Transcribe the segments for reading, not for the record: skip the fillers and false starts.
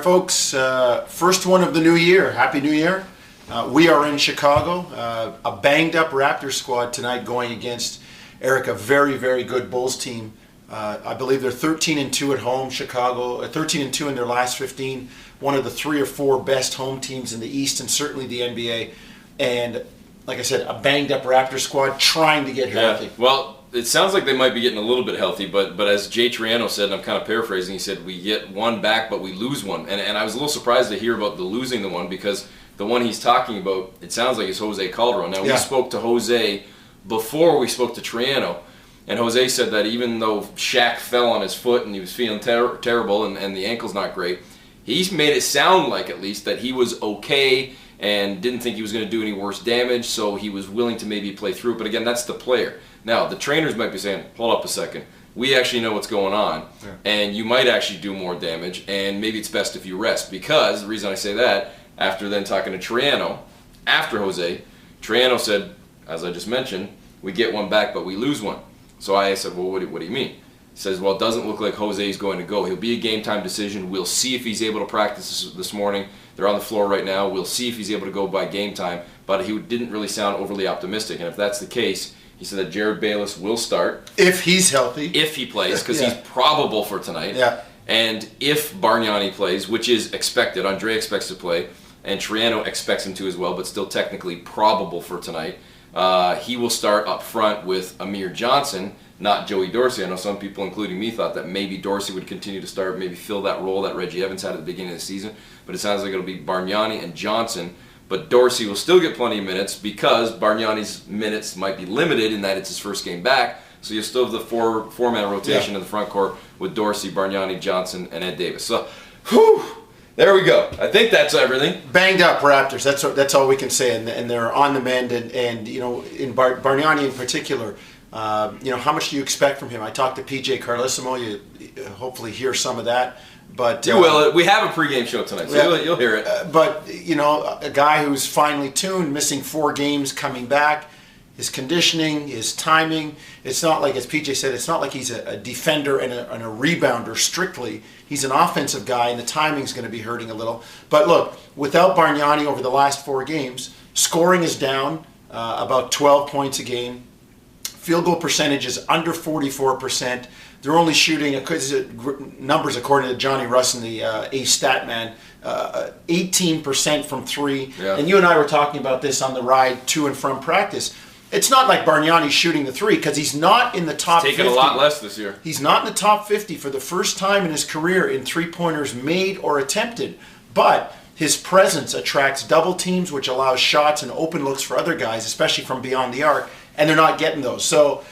right, folks. First one of the new year. Happy New Year. We are in Chicago. A banged-up Raptors squad tonight going against, Eric, a very, very good Bulls team. I believe they're 13-2 at home. Chicago, 13-2 in their last 15. One of the 3 or 4 best home teams in the East and certainly the NBA. And like I said, a banged-up Raptors squad trying to get healthy. Well, it sounds like they might be getting a little bit healthy, but as Jay Triano said, and I'm kind of paraphrasing, he said, we get one back, but we lose one. And I was a little surprised to hear about the losing the one, because the one he's talking about, it sounds like it's Jose Calderon. Now, we spoke to Jose before we spoke to Triano, and Jose said that even though Shaq fell on his foot and he was feeling terrible and the ankle's not great, he's made it sound like, at least, that he was okay and didn't think he was going to do any worse damage, so he was willing to maybe play through. But again, that's the player. Now, the trainers might be saying, hold up a second, we actually know what's going on, and you might actually do more damage, and maybe it's best if you rest. Because, the reason I say that, after then talking to Triano, after Jose, Triano said, as I just mentioned, we get one back, but we lose one. So I said, well, what do you mean? He says, well, it doesn't look like Jose is going to go. He'll be a game time decision. We'll see if he's able to practice this morning. They're on the floor right now. We'll see if he's able to go by game time. But he didn't really sound overly optimistic. And if that's the case, he said that Jared Bayless will start. If he's healthy. If he plays, because he's probable for tonight. Yeah. And if Bargnani plays, which is expected, Andrea expects to play, and Triano expects him to as well, but still technically probable for tonight, he will start up front with Amir Johnson, not Joey Dorsey. I know some people, including me, thought that maybe Dorsey would continue to start, maybe fill that role that Reggie Evans had at the beginning of the season, but it sounds like it'll be Bargnani and Johnson. But Dorsey will still get plenty of minutes because Bargnani's minutes might be limited in that it's his first game back. So you'll still have the four-man rotation in the front court with Dorsey, Bargnani, Johnson, and Ed Davis. So, there we go. I think that's everything. Banged up Raptors. That's all we can say, and they're on the mend. And you know, in Bargnani in particular, you know, how much do you expect from him? I talked to PJ Carlissimo. You hopefully hear some of that. But you will. We have a pregame show tonight, so you'll hear it. But you know, a guy who's finely tuned, missing 4 games, coming back, his conditioning, his timing. It's not like, as PJ said, it's not like he's a defender and a rebounder strictly. He's an offensive guy, and the timing's going to be hurting a little. But look, without Bargnani over the last 4 games, scoring is down about 12 points a game. Field goal percentage is under 44%. They're only shooting, numbers according to Johnny Russ and the Ace Statman, 18% from 3. Yeah. And you and I were talking about this on the ride to and from practice. It's not like Bargnani's shooting the 3, because he's not in the top 50. Taking a lot less this year. He's not in the top 50 for the first time in his career in 3-pointers made or attempted. But his presence attracts double teams, which allows shots and open looks for other guys, especially from beyond the arc, and they're not getting those. So,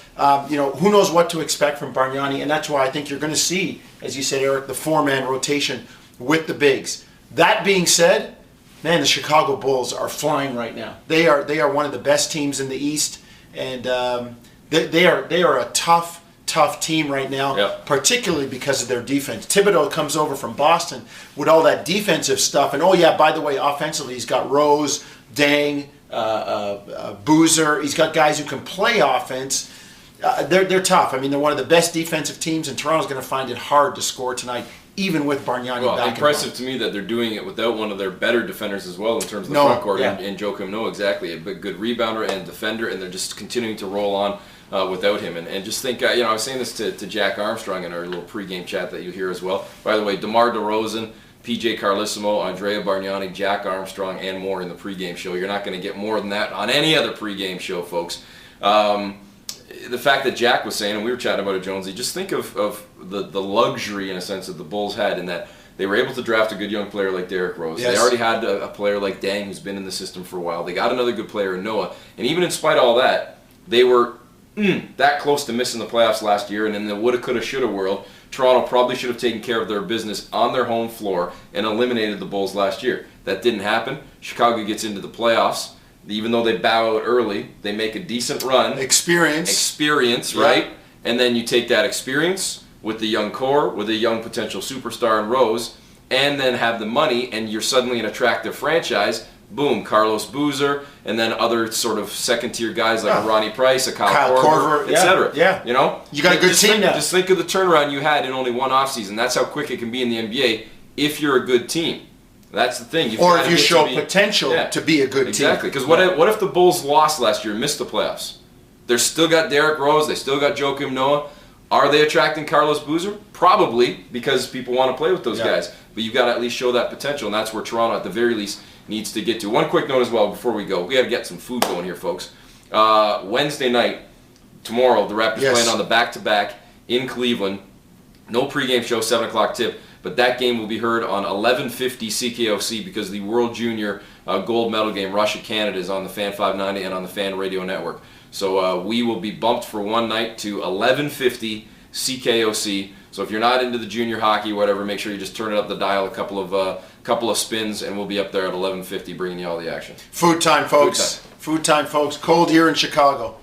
you know, who knows what to expect from Bargnani, and that's why I think you're going to see, as you said, Eric, the 4-man rotation with the bigs. That being said, man, the Chicago Bulls are flying right now. They are one of the best teams in the East, and they are a tough team right now, particularly because of their defense. Thibodeau comes over from Boston with all that defensive stuff, and oh yeah, by the way, offensively, he's got Rose, Dang, Boozer. He's got guys who can play offense. They're tough. I mean, they're one of the best defensive teams, and Toronto's going to find it hard to score tonight, even with Bargnani back. Impressive to me that they're doing it without one of their better defenders as well in terms of the front court. And Joakim Noah, exactly, a good rebounder and defender, and they're just continuing to roll on without him. And just think, you know, I was saying this to Jack Armstrong in our little pregame chat that you hear as well. By the way, DeMar DeRozan, PJ Carlissimo, Andrea Bargnani, Jack Armstrong, and more in the pregame show. You're not going to get more than that on any other pregame show, folks. The fact that Jack was saying, and we were chatting about it, Jonesy, just think of the luxury, in a sense, that the Bulls had in that they were able to draft a good young player like Derrick Rose. Yes. They already had a player like Dang, who's been in the system for a while. They got another good player in Noah. And even in spite of all that, they were that close to missing the playoffs last year, and in the woulda, coulda, shoulda world, Toronto probably should have taken care of their business on their home floor and eliminated the Bulls last year. That didn't happen. Chicago gets into the playoffs. Even though they bow out early, they make a decent run. Experience, right? And then you take that experience with the young core, with a young potential superstar in Rose, and then have the money, and you're suddenly an attractive franchise. Boom, Carlos Boozer, and then other sort of second-tier guys like Ronnie Price, a Kyle Korver, etc. Yeah. You know? You got a good team now. Just think of the turnaround you had in only one offseason. That's how quick it can be in the NBA if you're a good team. That's the thing. Or if you show potential to be a good team. Exactly. Because what if the Bulls lost last year and missed the playoffs? They're still got Derrick Rose. They still got Joakim Noah. Are they attracting Carlos Boozer? Probably, because people want to play with those guys. But you've got to at least show that potential, and that's where Toronto, at the very least, needs to get to. One quick note as well before we go. We got to get some food going here, folks. Wednesday night, tomorrow, the Raptors playing on the back-to-back in Cleveland. No pregame show, 7 o'clock tip. But that game will be heard on 1150 CKOC because the World Junior Gold Medal game, Russia-Canada, is on the Fan 590 and on the Fan Radio Network. So we will be bumped for one night to 1150 CKOC. So if you're not into the junior hockey, whatever, make sure you just turn it up the dial a couple of spins, and we'll be up there at 1150 bringing you all the action. Food time, folks. Food time, folks. Cold here in Chicago.